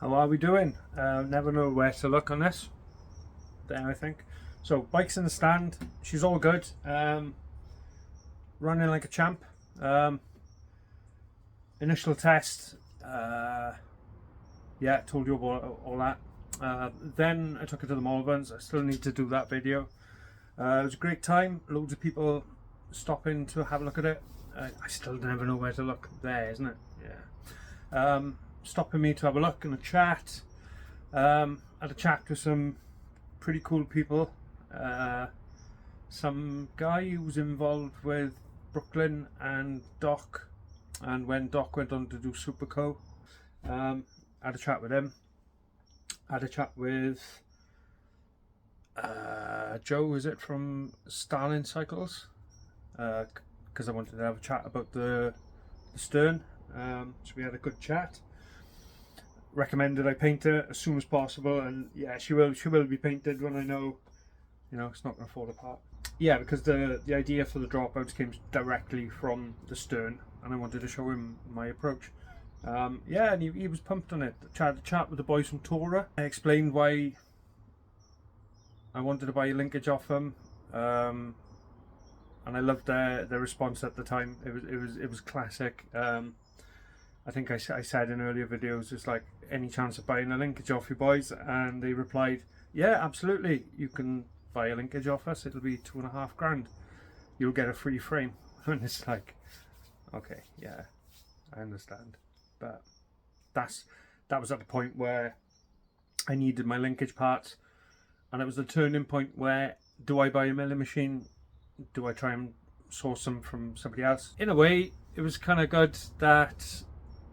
How are we doing? Never know where to look on this. There, I think. So, bike's in the stand. She's all good. Running like a champ. Initial test. Yeah, told you about all that. Then I took her to the Malverns. I still need to do that video. It was a great time. Loads of people stopping to have a look at it. I still never know where to look. There, isn't it? Yeah. Stopping me to have a look and a chat. Had a chat with some pretty cool people. Some guy who was involved with Brooklyn and Doc, and when Doc went on to do Superco. Had a chat with him. Had a chat with Joe, is it, from Starling Cycles? Because I wanted to have a chat about the stern. So we had a good chat. Recommended I paint her as soon as possible, and yeah, she will be painted when I know, it's not going to fall apart. Yeah, because the idea for the dropouts came directly from the stern, and I wanted to show him my approach. Yeah, and he was pumped on it. Had a chat with the boys from Tora. I explained why I wanted to buy a linkage off them, and I loved their response at the time. It was classic. I think I said in earlier videos, it's like, any chance of buying a linkage off you boys? And they replied, yeah, absolutely, you can buy a linkage off us. It'll be $2.5 grand. You'll get a free frame. And it's like, okay, yeah, I understand. But that was at the point where I needed my linkage parts, and it was the turning point where, do I buy a milling machine? Do I try and source them from somebody else? In a way, it was kind of good that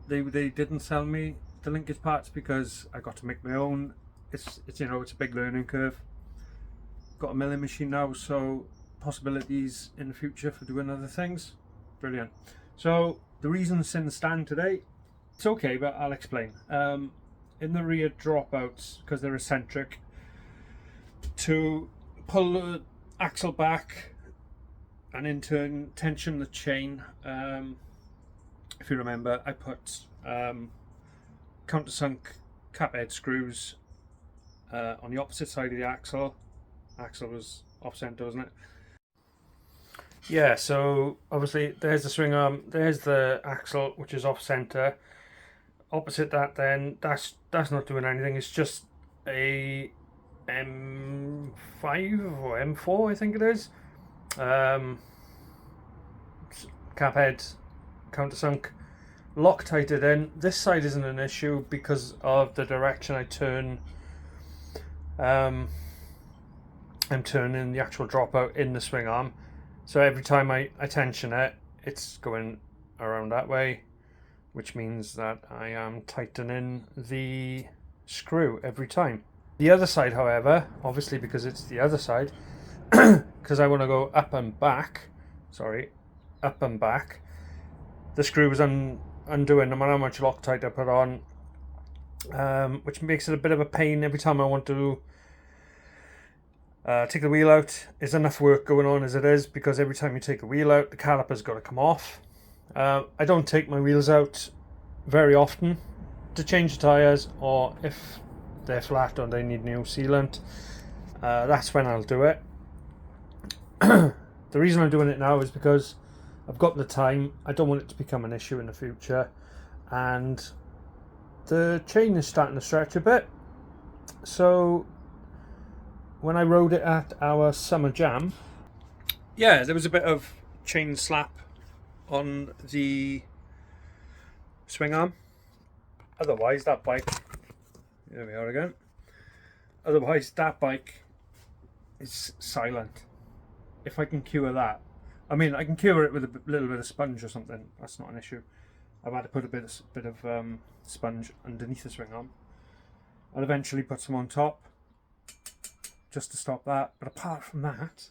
they didn't sell me the linkage parts, because I got to make my own. It's it's a big learning curve. Got a milling machine now, so possibilities in the future for doing other things. Brilliant. So the reason it's in the stand today, it's okay, but I'll explain. In the rear dropouts, because they're eccentric, to pull the axle back and in turn tension the chain. If you remember, I put countersunk cap head screws on the opposite side of the axle. Axle was off center, wasn't it? Yeah, so obviously there's the swing arm, there's the axle, which is off center. Opposite that, then that's not doing anything. It's just a M5 or M4, I think it is. Cap head, countersunk, Loctited in. This side isn't an issue because of the direction I turn. I'm turning the actual dropout in the swing arm, so every time I tension it, it's going around that way, which means that I am tightening the screw every time. The other side, however, obviously because it's the other side, because I want to go up and back, the screw was undoing no matter how much Loctite I put on, which makes it a bit of a pain every time I want to take the wheel out. There's enough work going on as it is, because every time you take a wheel out, the caliper's got to come off. I don't take my wheels out very often to change the tyres, or if they're flat or they need new sealant, that's when I'll do it. The reason I'm doing it now is because I've got the time. I don't want it to become an issue in the future, and the chain is starting to stretch a bit. So when I rode it at our summer jam, yeah, there was a bit of chain slap on the swing arm. Otherwise that bike, there we are again, otherwise that bike is silent. If I can cure that, I mean, I can cure it with a little bit of sponge or something. That's not an issue. I've had to put a bit of sponge underneath the swing arm. I'll eventually put some on top just to stop that. But apart from that,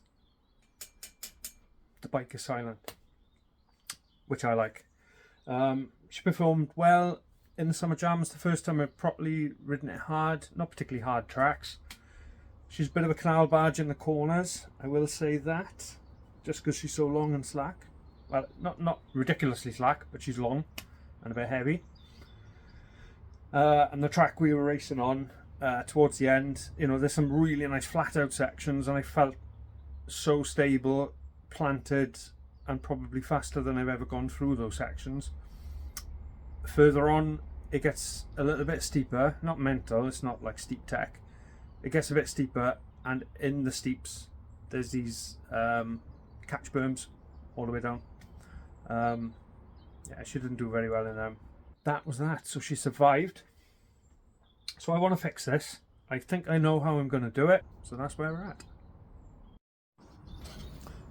the bike is silent, which I like. She performed well in the summer jams. The first time I've properly ridden it hard, not particularly hard tracks. She's a bit of a canal barge in the corners, I will say that. Just because she's so long and slack. Well, not ridiculously slack, but she's long and a bit heavy. and the track we were racing on, towards the end, you know, there's some really nice flat out sections, and I felt so stable, planted, and probably faster than I've ever gone through those sections. Further on, it gets a little bit steeper, not mental, it's not like steep tech. It gets a bit steeper, and in the steeps, there's these catch berms all the way down. Yeah, she didn't do very well in them. That was that. So she survived. So I want to fix this. I think I know how I'm going to do it. So that's where we're at.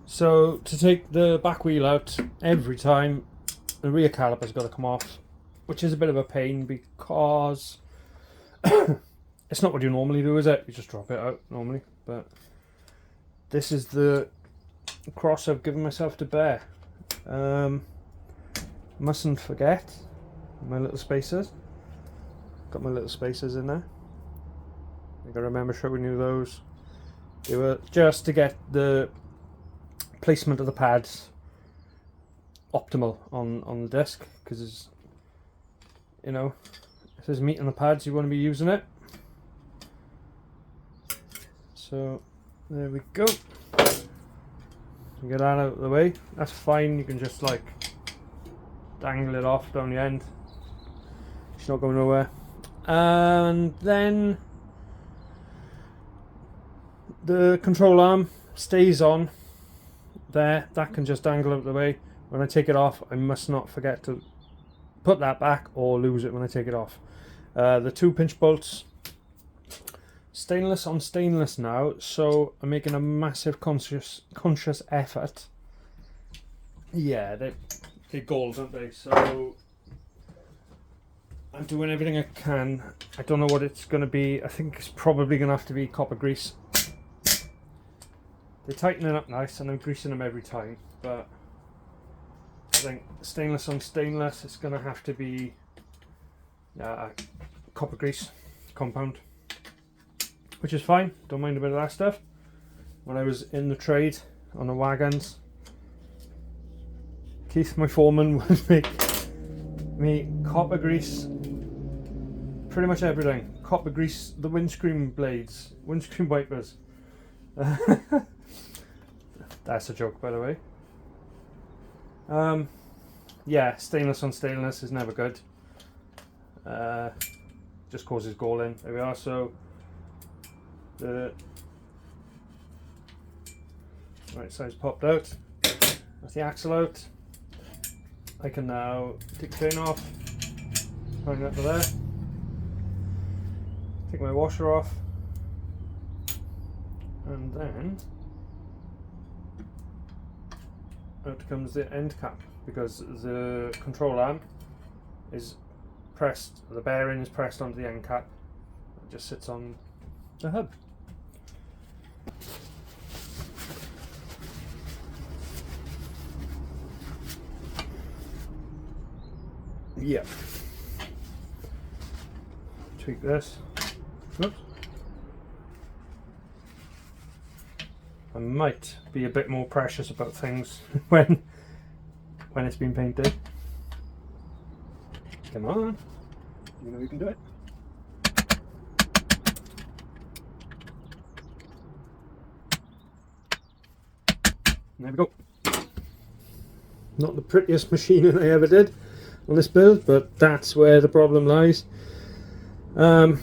So to take the back wheel out, every time the rear caliper's got to come off, which is a bit of a pain because it's not what you normally do, is it? You just drop it out normally. But this is the cross I've given myself to bear. Mustn't forget my little spacers. Got my little spacers in there. I gotta remember showing you those. They were just to get the placement of the pads optimal on the disc, because, you know, if there's meat on the pads, you want to be using it. So there we go. Get that out of the way. That's fine. You can just like dangle it off down the end. It's not going nowhere. And then the control arm stays on there. That can just dangle out of the way. When I take it off, I must not forget to put that back or lose it when I take it off. The 2 pinch bolts, stainless on stainless now, so I'm making a massive conscious effort. Yeah, they're gold, aren't they? So I'm doing everything I can. I don't know what it's going to be. I think it's probably going to have to be copper grease. They're tightening up nice, and I'm greasing them every time, but I think stainless on stainless, it's going to have to be copper grease compound, which is fine. Don't mind a bit of that stuff. When I was in the trade on the wagons, Keith, my foreman, would make me copper grease pretty much everything. Copper grease the windscreen blades, windscreen wipers. That's a joke, by the way. Yeah, stainless on stainless is never good. Just causes galling. There we are. So the right side's popped out. That's the axle out. I can now take the chain off, hang that to there, take my washer off, and then out comes the end cap, because the control arm is pressed, the bearing is pressed onto the end cap. It just sits on the hub. Yeah. Tweak this. Oops. I might be a bit more precious about things when it's been painted. Come on, you know you can do it. There we go. Not the prettiest machining I ever did on this build, but that's where the problem lies. I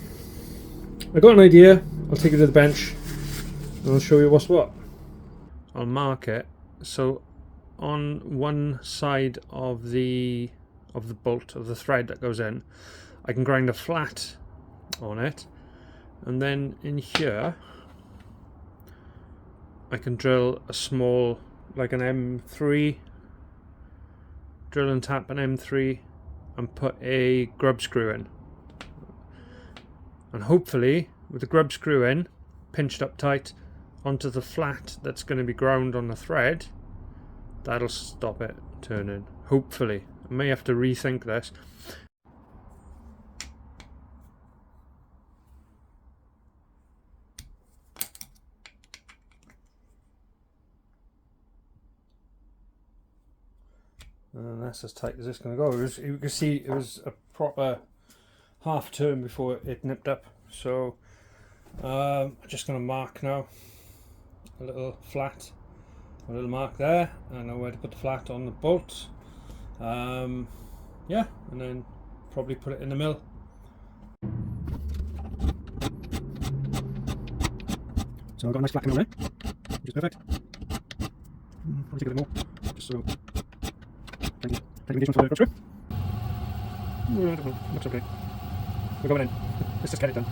got an idea. I'll take it to the bench and I'll show you what's what. I'll mark it. So on one side of the bolt, of the thread that goes in, I can grind a flat on it, and then in here I can drill a small, like an M3, drill and tap an M3 and put a grub screw in, and hopefully with the grub screw in pinched up tight onto the flat that's going to be ground on the thread, that'll stop it turning. Hopefully. I may have to rethink this. And that's as tight as it's going to go. You can see it was a proper half turn before it nipped up. So I'm just going to mark now a little flat, a little mark there. I know where to put the flat on the bolt. Yeah, and then probably put it in the mill. So I've got a nice flat coming on there, which is perfect. Probably take a bit more, just so plenty of additional for the screw. Looks okay. We're going in. Let's just get it done.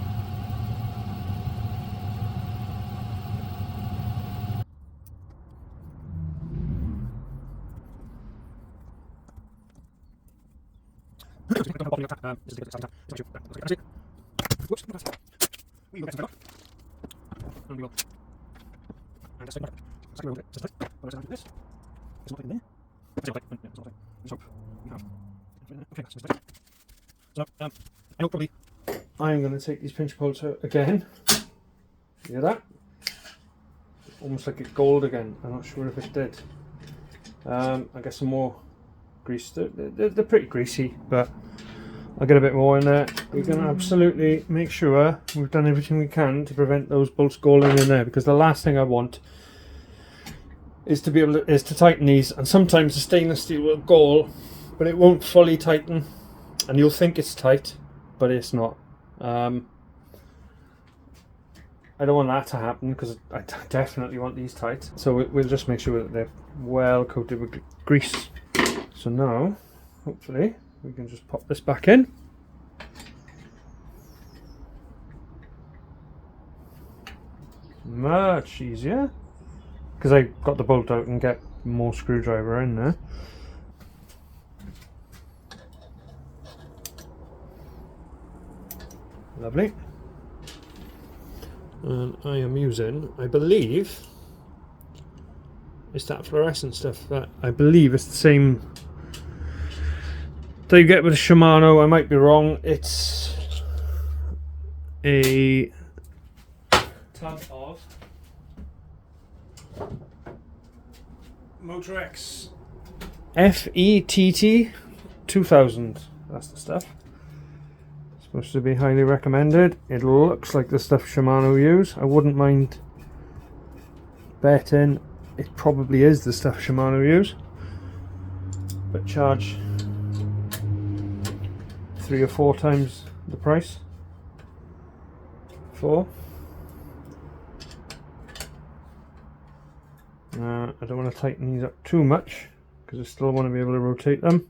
Whoops, we will get some off. And we will. And just hold it. Just tight. Well, like this. It's not in there. It's not tight. It's not tight. Let's hope we have. Okay, that's tight. So, I know probably. I'm going to take these pinch bolts out again. You hear that? Almost like it's gold again. I'm not sure if it did. I get some more grease. They're pretty greasy, but I'll get a bit more in there. We're going to absolutely make sure we've done everything we can to prevent those bolts galling in there, because the last thing I want is to be able to tighten these. And sometimes the stainless steel will gall, but it won't fully tighten, and you'll think it's tight, but it's not. I don't want that to happen, because I definitely want these tight. So we'll just make sure that they're well coated with grease. So now, hopefully, we can just pop this back in. Much easier, because I got the bolt out and get more screwdriver in there. Lovely. And I am using, I believe, it's that fluorescent stuff that I believe it's the same that you get with a Shimano. I might be wrong. It's a tub of Motorex FETT 2000. That's the stuff. Supposed to be highly recommended. It looks like the stuff Shimano use. I wouldn't mind betting it probably is the stuff Shimano use, but charge 3 or 4 times the price for. I don't want to tighten these up too much, because I still want to be able to rotate them.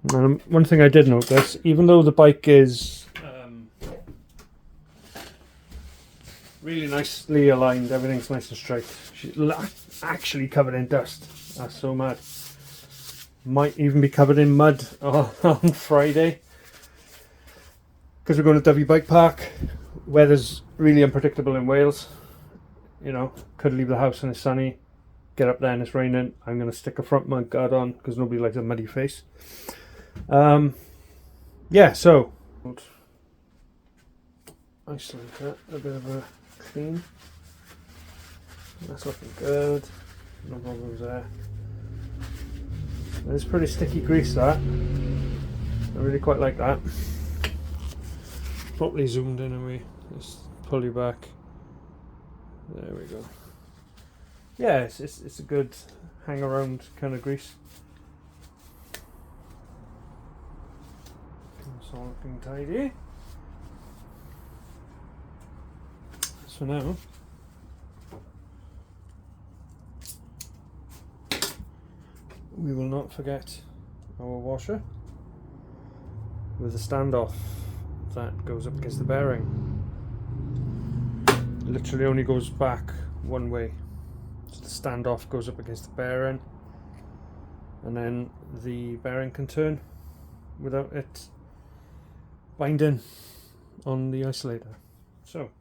One thing I did notice, even though the bike is really nicely aligned, everything's nice and straight, she's actually covered in dust. That's so mad. Might even be covered in mud on Friday, because we're going to dyfi Bike Park. Weather's really unpredictable in Wales. You know, could leave the house and it's sunny, get up there and it's raining. I'm going to stick a front mud guard on, because nobody likes a muddy face. Yeah, so isolate that, a bit of a clean. That's looking good, no problems there. It's pretty sticky grease, that. I really quite like that. Properly zoomed in, and we just pull you back. There we go. Yeah, it's a good hang around kind of grease. It's all looking tidy. So now we will not forget our washer with the standoff that goes up against the bearing. Literally only goes back one way. So the standoff goes up against the bearing, and then the bearing can turn without it binding on the isolator. So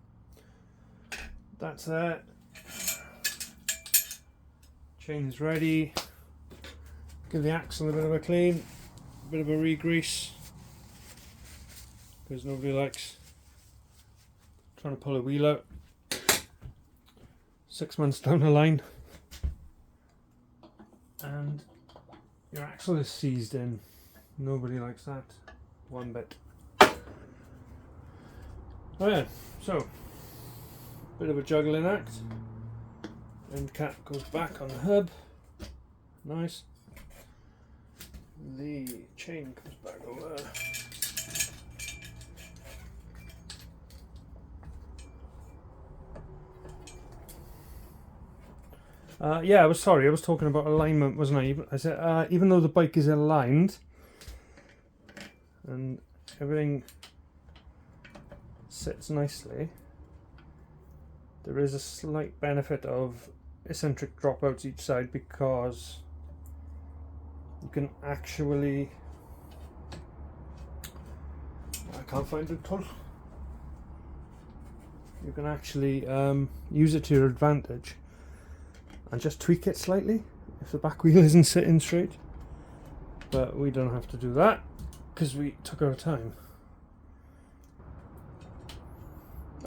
that's that. Chain's ready. Give the axle a bit of a clean, a bit of a re-grease, because nobody likes trying to pull a wheel out 6 months down the line and your axle is seized in. Nobody likes that one bit. Oh yeah, so bit of a juggling act. End cap goes back on the hub. Nice. The chain comes back over. Yeah, I was talking about alignment, wasn't I? I said even though the bike is aligned and everything sits nicely, there is a slight benefit of eccentric dropouts each side, because you can actually, I can't find the tool. You can actually use it to your advantage and just tweak it slightly if the back wheel isn't sitting straight. But we don't have to do that because we took our time.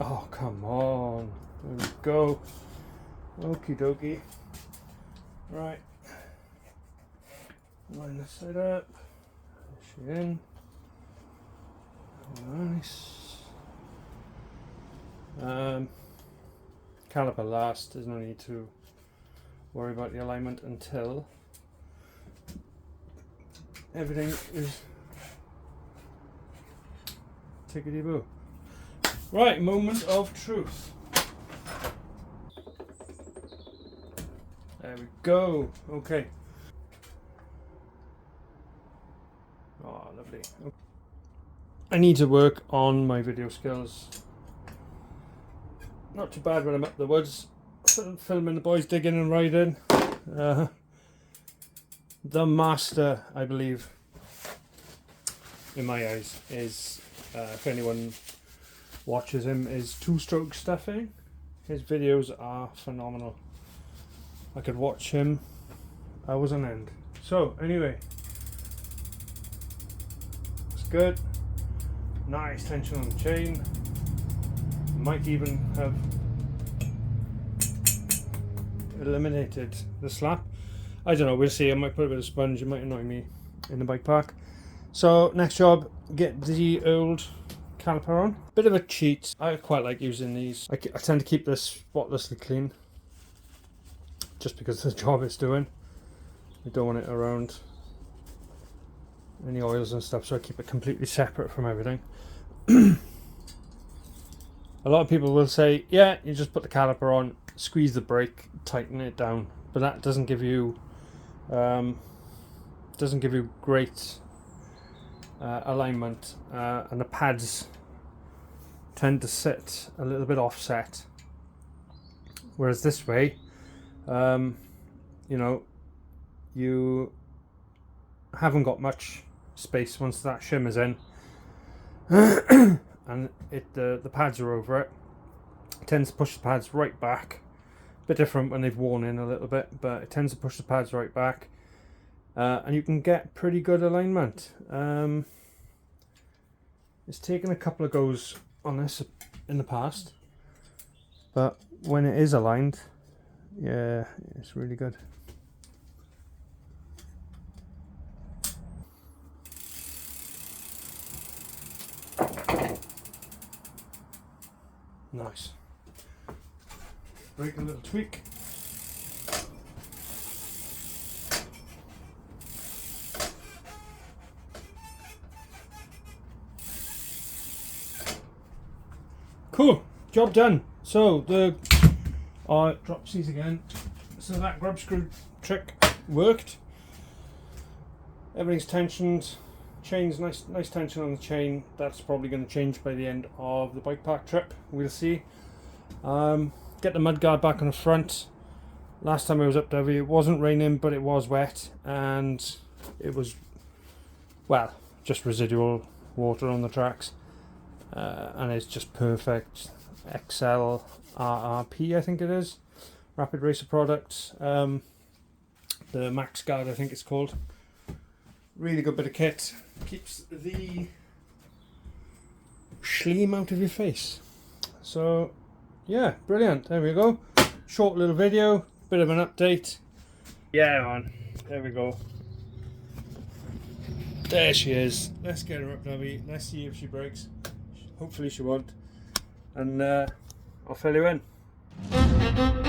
Oh, come on. There we go. Okie dokie. Right. Line this side up. Push it in. Nice. Caliper last. There's no need to worry about the alignment until everything is tickety-boo. Right, moment of truth. There we go. Okay. Oh, lovely. I need to work on my video skills. Not too bad when I'm up the woods filming the boys digging and riding. The master, I believe, in my eyes, is if anyone watches him, is two-stroke stuffing. His videos are phenomenal. I could watch him hours on end. So anyway, it's good. Nice tension on the chain. Might even have eliminated the slap. I don't know, we'll see. I might put a bit of sponge, it might annoy me in the bike park. So next job, get the old caliper on. Bit of a cheat. I quite like using these. I tend to keep this spotlessly clean just because of the job it's doing. I don't want it around any oils and stuff, so I keep it completely separate from everything. A lot of people will say, yeah, you just put the caliper on, squeeze the brake, tighten it down, but that doesn't give you great alignment, and the pads tend to sit a little bit offset. Whereas this way, you know, you haven't got much space once that shimmer's in. And the pads are over it. It tends to push the pads right back. A bit different when they've worn in a little bit, but it tends to push the pads right back, and you can get pretty good alignment. It's taken a couple of goes on this in the past, but when it is aligned, yeah, it's really good. Nice. Break a little tweak. Cool, job done. So the drop C's again. So that grub screw trick worked. Everything's tensioned. Chain's nice tension on the chain. That's probably going to change by the end of the bike park trip. We'll see. Get the mudguard back on the front. Last time I was up there, it wasn't raining, but it was wet, and it was, well, just residual water on the tracks, and it's just perfect. XL RRP, I think it is, Rapid Racer Products. The Max Guard, I think it's called. Really good bit of kit. Keeps the schleam out of your face. So yeah, brilliant. There we go. Short little video, bit of an update. Yeah, man. There we go. There she is. Let's get her up, Debbie. Let's see if she breaks. Hopefully she won't. and I'll fill you in.